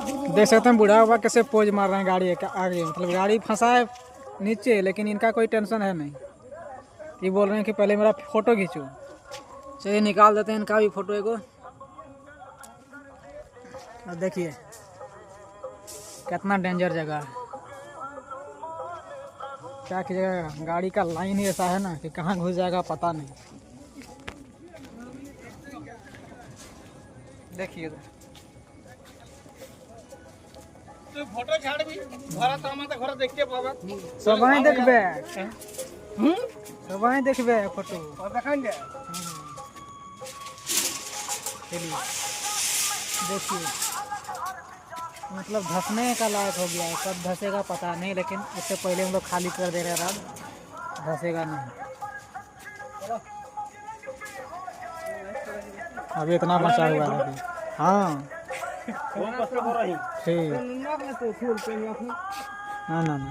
देख सकते हैं बूढ़ा हुआ कैसे पोज मार रहे हैं गाड़ी आगे, मतलब गाड़ी फंसा है नीचे, लेकिन इनका कोई टेंशन है नहीं। ये बोल रहे हैं कि पहले मेरा फोटो खींचो। चलिए निकाल देते हैं इनका भी फोटो एगो। अब देखिए कितना डेंजर जगह है। क्या कीजिएगा, गाड़ी का लाइन ही ऐसा है ना कि कहाँ घुस जाएगा पता नहीं। देखिए फोटो छाड़ भी घर तो घर देखते पाबा सब देखबे सब देखबे फोटो देखेंगे। चलिए देखिए, मतलब धंसने का लायक हो गया है। कब धंसेगा पता नहीं, लेकिन उससे पहले हम लोग खाली कर दे रहे हैं, धंसेगा नहीं। अभी इतना बचा हुआ है अभी। हाँ ठीक, ना ना ना।